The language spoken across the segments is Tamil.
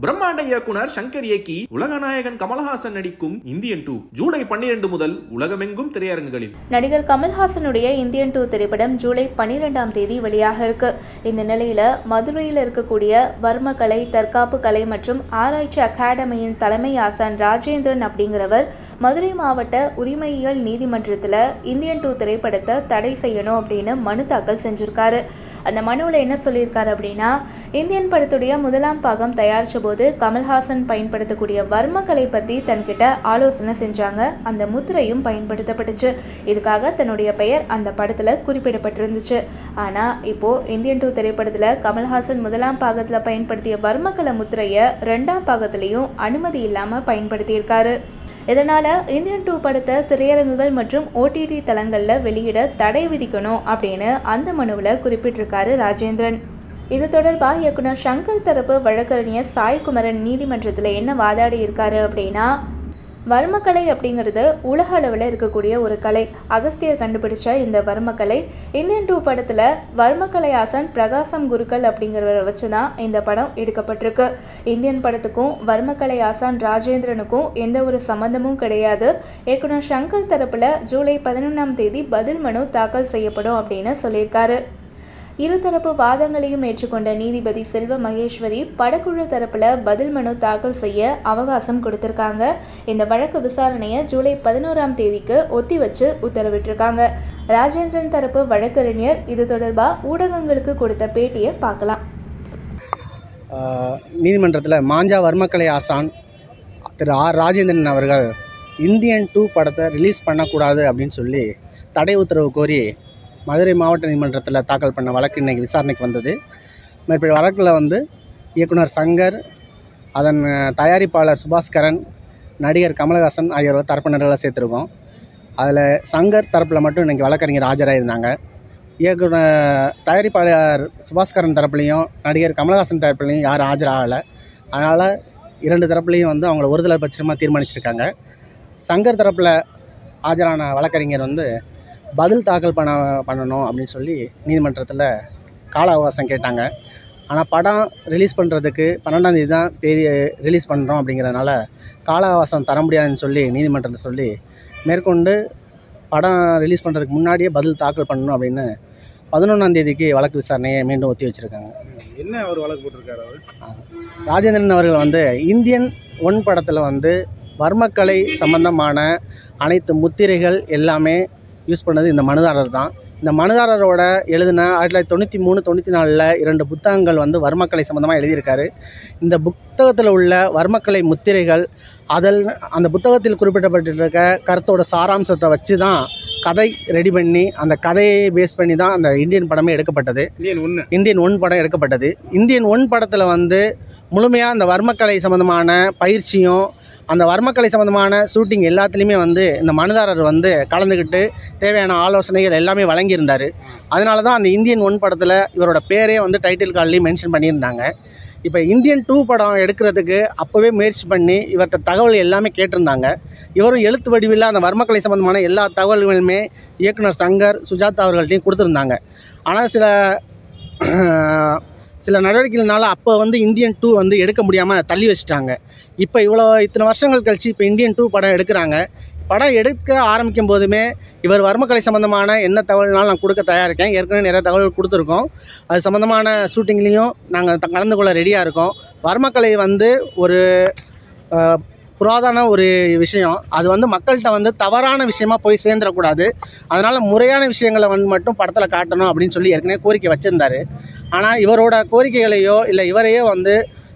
பிரம்மாண்ட இயக்குனர் சங்கர் இயக்கி உலகநாயகன் கமல்ஹாசன் நடிக்கும் இந்தியன் 2 ஜூலை 12 முதல் உலகமெங்கும் திரையரங்குகளில். நடிகர் கமல்ஹாசனுடைய இந்தியன் 2 திரைப்படம் ஜூலை 12ஆம் தேதி வெளியாக இருக்கு. இந்த நிலையில மதுரையில் இருக்கக்கூடிய வர்மக்கலை தற்காப்பு கலை மற்றும் ஆராய்ச்சி அகாடமியின் தலைமை ஆசான் ராஜேந்திரன் அப்படிங்கிறவர் மதுரை மாவட்ட உரிமையியல் நீதிமன்றத்தில் இந்தியன் 2 திரைப்படத்தை தடை செய்யணும் அப்படின்னு மனு தாக்கல் செஞ்சிருக்காரு. அந்த மனுவில் என்ன சொல்லியிருக்காரு அப்படின்னா, இந்தியன் படத்துடைய முதலாம் பாகம் தயாரித்த போது கமல்ஹாசன் பயன்படுத்தக்கூடிய வர்மக்கலை பற்றி தன்கிட்ட ஆலோசனை செஞ்சாங்க. அந்த முத்திரையும் பயன்படுத்தப்பட்டுச்சு. இதுக்காக தன்னுடைய பெயர் அந்த படத்தில் குறிப்பிடப்பட்டிருந்துச்சு. ஆனால் இப்போது இந்தியன் 2 திரைப்படத்தில் கமல்ஹாசன் முதலாம் பாகத்தில் பயன்படுத்திய வர்மக்கலை முத்திரையை 2ஆம் பாகத்திலையும் அனுமதி இல்லாமல் பயன்படுத்தியிருக்காரு. இதனால் இந்தியன் 2 படத்தை திரையரங்குகள் மற்றும் OTT தளங்களில் வெளியிட தடை விதிக்கணும் அப்படின்னு அந்த மனுவில் குறிப்பிட்டிருக்காரு ராஜேந்திரன். இது தொடர்பாக இயக்குனர் சங்கர் தரப்பு வழக்கறிஞர் சாய்குமரன் நீதிமன்றத்தில் என்ன வாதாடி இருக்காரு அப்படின்னா, வர்மக்கலை அப்படிங்கிறது உலக அளவில் இருக்கக்கூடிய ஒரு கலை. அகஸ்தியர் கண்டுபிடிச்ச இந்த வர்மக்கலை இந்தியன் 2 படத்தில் வர்மக்கலை ஆசான் பிரகாசம் குருக்கள் அப்படிங்கிறவரை வச்சு தான் இந்த படம் எடுக்கப்பட்டிருக்கு. இந்தியன் படத்துக்கும் வர்மக்கலை ஆசான் ராஜேந்திரனுக்கும் எந்த ஒரு சம்மந்தமும் கிடையாது. இயக்குனர் சங்கர் தரப்பில் ஜூலை 11ஆம் தேதி பதில் மனு தாக்கல் செய்யப்படும் அப்படின்னு சொல்லியிருக்காரு. இருதரப்பு வாதங்களையும் ஏற்றுக்கொண்ட நீதிபதி செல்வ மகேஸ்வரி படக்குழு தரப்புல பதில் மனு தாக்கல் செய்ய அவகாசம் கொடுத்திருக்காங்க. இந்த வழக்கு விசாரணையை ஜூலை 11ஆம் தேதிக்கு ஒத்தி வச்சு உத்தரவிட்டிருக்காங்க. ராஜேந்திரன் தரப்பு வழக்கறிஞர் இது தொடர்பாக ஊடகங்களுக்கு கொடுத்த பேட்டியை பார்க்கலாம். நீதிமன்றத்தில் மாஞ்சா வர்மக்கலை ஆசான் திரு ஆர் ராஜேந்திரன் அவர்கள் இந்தியன் 2 படத்தை ரிலீஸ் பண்ணக்கூடாது அப்படின்னு சொல்லி தடை உத்தரவு கோரி மதுரை மாவட்ட நீதிமன்றத்தில் தாக்கல் பண்ண வழக்கு இன்றைக்கி விசாரணைக்கு வந்தது. மேற்படி வழக்கில் இயக்குனர் சங்கர், அதன் தயாரிப்பாளர் சுபாஸ்கரன், நடிகர் கமல்ஹாசன் ஆகியோர் தரப்பினர்களை சேர்த்துருக்கோம். அதில் சங்கர் தரப்பில் மட்டும் இன்றைக்கி வழக்கறிஞர் ஆஜராகிருந்தாங்க. தயாரிப்பாளர் சுபாஸ்கரன் தரப்புலையும் நடிகர் கமல்ஹாசன் தரப்புலையும் யாரும் ஆஜராகலை. அதனால் 2 தரப்புலையும் அவங்கள ஒருதலை பட்சமாக தீர்மானிச்சிருக்காங்க. சங்கர் தரப்பில் ஆஜரான வழக்கறிஞர் பதில் தாக்கல் பண்ணணும் அப்படின்னு சொல்லி நீதிமன்றத்தில் கால அவகாசம் கேட்டாங்க. ஆனால் படம் ரிலீஸ் பண்ணுறதுக்கு 12ஆம் தேதி தான் ரிலீஸ் பண்ணுறோம் அப்படிங்கிறதுனால கால அவகாசம் தர முடியாதுன்னு சொல்லி நீதிமன்றத்தில் சொல்லி மேற்கொண்டு படம் ரிலீஸ் பண்ணுறதுக்கு முன்னாடியே பதில் தாக்கல் பண்ணணும் அப்படின்னு 11ஆம் தேதிக்கு வழக்கு விசாரணையை மீண்டும் ஒத்தி வச்சுருக்காங்க. என்ன அவர் வழக்கு போட்டிருக்காரு? ராஜேந்திரன் அவர்கள் இந்தியன் 1 படத்தில் வர்மக்கலை சம்பந்தமான அனைத்து முத்திரைகள் எல்லாமே யூஸ் பண்ணது இந்த மனுதாரர் தான். இந்த மனுதாரரோட எழுதின 1993-94 2 புத்தகங்கள் வர்மக்கலை சம்மந்தமாக எழுதியிருக்காரு. இந்த புத்தகத்தில் உள்ள வர்மக்கலை முத்திரைகள் அந்த புத்தகத்தில் குறிப்பிடப்பட்டிருக்க கருத்தோட சாராம்சத்தை வச்சு தான் கதை ரெடி பண்ணி அந்த கதையை பேஸ் பண்ணி தான் அந்த இந்தியன் படமே எடுக்கப்பட்டது. இந்தியன் 1 படம் எடுக்கப்பட்டது. இந்தியன் 1 படத்தில் முழுமையாக அந்த வர்மக்கலை சம்மந்தமான பயிற்சியும் அந்த வர்மக்கலை சம்மந்தமான ஷூட்டிங் எல்லாத்துலேயுமே இந்த மனுதாரர் கலந்துக்கிட்டு தேவையான ஆலோசனைகள் எல்லாமே வழங்கியிருந்தார். அதனால தான் அந்த இந்தியன் 1 படத்தில் இவரோட பேரே டைட்டில் கார்ட்லேயும் மென்ஷன் பண்ணியிருந்தாங்க. இப்போ இந்தியன் 2 படம் எடுக்கிறதுக்கு அப்போவே முயற்சி பண்ணி இவர்கிட்ட தகவல் எல்லாமே கேட்டிருந்தாங்க. இவரும் எழுத்து வடிவில் அந்த வர்மக்கலை சம்மந்தமான எல்லா தகவல்களுமே இயக்குனர் சங்கர், சுஜாதா அவர்கள்ட்டையும் கொடுத்துருந்தாங்க. ஆனால் சில நடவடிக்கைகள்னால அப்போ இந்தியன் 2 எடுக்க முடியாமல் தள்ளி வச்சுட்டாங்க. இப்போ இத்தனை வருஷங்கள் கழித்து இப்போ இந்தியன் 2 படம் எடுக்கிறாங்க. படம் எடுக்க ஆரம்பிக்கும் போதுமே இவர் வர்மக்கலை சம்மந்தமான என்ன தகவல்னாலும் நான் கொடுக்க தயாரிக்கேன். ஏற்கனவே நிறைய தகவல் கொடுத்துருக்கோம். அது சம்மந்தமான ஷூட்டிங்லேயும் நாங்கள் கலந்து கொள்ள ரெடியாக இருக்கோம். வர்மக்கலை ஒரு புராதன ஒரு விஷயம். அது மக்கள்கிட்ட தவறான விஷயமாக போய் சேர்ந்துடக்கூடாது. அதனால் முறையான விஷயங்களை மட்டும் படத்தில் காட்டணும் அப்படின்னு சொல்லி ஏற்கனவே கோரிக்கை வச்சுருந்தார். ஆனால் இவரோட கோரிக்கைகளையோ இல்லை இவரையோ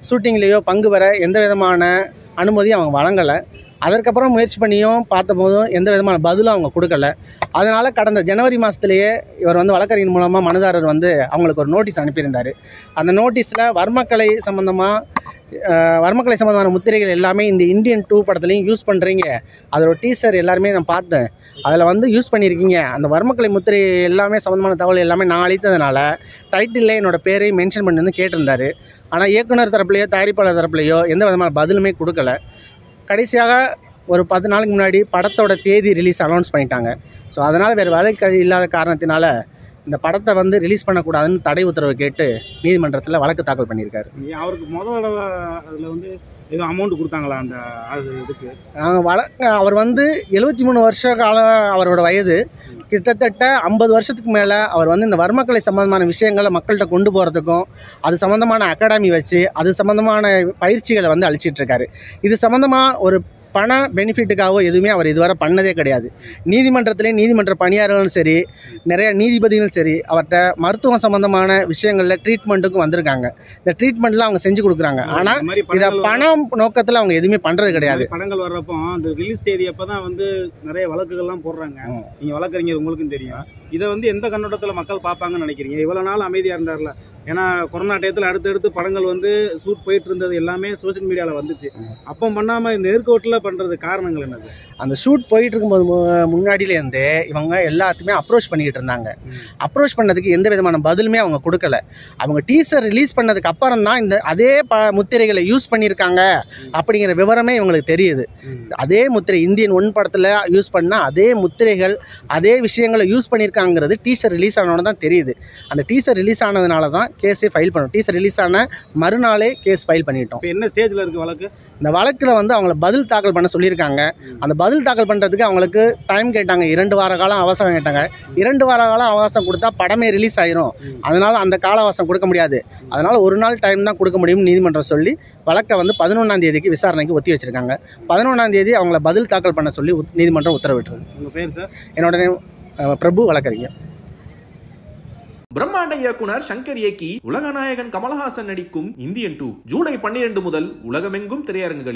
ஷூட்டிங்லேயோ பங்கு பெற எந்த விதமான அனுமதியும் அவங்க வழங்கலை. அதற்கப்புறம் முயற்சி பண்ணியும் பார்த்தபோதும் எந்த விதமான பதிலும் அவங்க கொடுக்கல. அதனால் கடந்த ஜனவரி மாதத்துலேயே இவர் வழக்கறிஞர் மூலமாக மனுதாரர் அவங்களுக்கு ஒரு நோட்டீஸ் அனுப்பியிருந்தார். அந்த நோட்டீஸில் வர்மக்கலை சம்மந்தமான முத்திரைகள் எல்லாமே இந்த இந்தியன் 2 படத்துலையும் யூஸ் பண்ணுறீங்க. அதோட டீசர் எல்லாருமே நான் பார்த்தேன். அதில் யூஸ் பண்ணியிருக்கீங்க. அந்த வர்மக்கலை முத்திரை எல்லாமே சம்மந்தமான தகவல் எல்லாமே நான் அளித்ததுனால டைட்டிலில் என்னோடய பேரையும் மென்ஷன் பண்ணி கேட்டிருந்தார். ஆனால் இயக்குனர் தரப்புலையோ தயாரிப்பாளர் தரப்புலையோ எந்த விதமான பதிலுமே கொடுக்கல. கடைசியாக ஒரு 10 நாளுக்கு முன்னாடி படத்தோட தேதி ரிலீஸ் அனௌன்ஸ் பண்ணிட்டாங்க. ஸோ அதனால் வேறு வழக்கு இல்லாத காரணத்தினால இந்த படத்தை வந்து ரிலீஸ் பண்ணக்கூடாதுன்னு தடை உத்தரவு கேட்டு நீதிமன்றத்தில் வழக்கு தாக்கல் பண்ணியிருக்காரு. அவருக்கு முதல் தடவை அதில் வந்து ஏதோ அமௌண்ட் கொடுத்தாங்களா அந்த இதுக்கு? அவர் வந்து 73 வருஷ காலம் அவரோட வயது. கிட்டத்தட்ட 50 வருஷத்துக்கு மேலே அவர் வந்து இந்த வர்மக்கலை சம்மந்தமான விஷயங்களை மக்கள்கிட்ட கொண்டு போகிறதுக்கும் அது சம்மந்தமான அகாடமி வச்சு அது சம்மந்தமான பயிற்சிகளை வந்து அளிச்சிட்ருக்காரு. இது சம்மந்தமாக ஒரு பண பெனிஃபிட்டுக்காகவோ எதுவுமே அவர் இதுவரை பண்ணதே கிடையாது. நீதிமன்றத்துலேயும் நீதிமன்ற பணியாளர்களும் சரி, நிறைய நீதிபதிகளும் சரி, அவர்கிட்ட மருத்துவம் சம்மந்தமான விஷயங்களில் ட்ரீட்மெண்ட்டுக்கும் வந்திருக்காங்க. இந்த ட்ரீட்மெண்ட்லாம் அவங்க செஞ்சு கொடுக்குறாங்க. ஆனால் இதை பணம் நோக்கத்தில் அவங்க எதுவுமே பண்ணுறது கிடையாது. படங்கள் வர்றப்போ அந்த ரிலீஸ் தேதி அப்போ தான் வந்து நிறைய வழக்குகள்லாம் போடுறாங்க. நீங்கள் வழக்கறிஞர், உங்களுக்கும் தெரியும். இதை வந்து எந்த கண்ணோட்டத்தில் மக்கள் பார்ப்பாங்கன்னு நினைக்கிறீங்க? இவ்வளோ நாள் அமைதியாக இருந்தார்ல, ஏன்னா கொரோனா டயத்தில் அடுத்தடுத்து படங்கள் வந்து ஷூட் போயிட்டு இருந்தது எல்லாமே சோஷியல் மீடியாவில் வந்துச்சு. அப்போ பண்ணாமல் இந்த ஏற்கோட்டில் பண்ணுறது காரணங்கள் என்னது? அந்த ஷூட் போயிட்டு இருக்கும்போது முன்னாடியிலேருந்தே இவங்க எல்லாத்தையுமே அப்ரோச் பண்ணிக்கிட்டு இருந்தாங்க. அப்ரோச் பண்ணதுக்கு எந்த விதமான பதிலுமே அவங்க கொடுக்கல. அவங்க டீசர் ரிலீஸ் பண்ணதுக்கு அப்புறம் தான் இந்த அதே முத்திரைகளை யூஸ் பண்ணியிருக்காங்க அப்படிங்கிற விவரமே இவங்களுக்கு தெரியுது. அதே முத்திரை இந்தியன் 1 படத்தில் யூஸ் பண்ணால் அதே முத்திரைகள் அதே விஷயங்களை யூஸ் பண்ணியிருக்காங்கிறது டீசர் ரிலீஸ் ஆனோன்னு தான் தெரியுது. அந்த டீசர் ரிலீஸ் ஆனதுனால தான் கேஸே ஃபைல் பண்ணோம். டீசர் ரிலீஸ் ஆன மறுநாளே கேஸ் ஃபைல் பண்ணிட்டோம். இப்போ என்ன ஸ்டேஜில் இருக்குது வழக்கு? இந்த வழக்கில் வந்து அவங்கள பதில் தாக்கல் பண்ண சொல்லியிருக்காங்க. அந்த பதில் தாக்கல் பண்ணுறதுக்கு அவங்களுக்கு டைம் கேட்டாங்க. 2 வார காலம் அவகாசம் கேட்டாங்க. 2 வார காலம் அவகாசம் கொடுத்தா படமே ரிலீஸ் ஆயிரும். அதனால் அந்த கால அவகாசம் கொடுக்க முடியாது. அதனால் ஒரு நாள் டைம் தான் கொடுக்க முடியும்னு நீதிமன்றம் சொல்லி வழக்கை வந்து 11ஆம் தேதிக்கு விசாரணைக்கு ஒத்தி வச்சுருக்காங்க. 11ஆம் தேதி அவங்கள பதில் தாக்கல் பண்ண சொல்லி நீதிமன்றம் உத்தரவிட்டுருக்கு. உங்கள் பேர் சார்? என்னோட பிரபு, வழக்கறிஞர். பிரம்மாண்ட இயக்குனர் சங்கர் இயக்கி உலகநாயகன் கமலஹாசன் நடிக்கும் இந்தியன் 2 ஜூலை 12 முதல் உலகமெங்கும் திரையரங்குகளில்.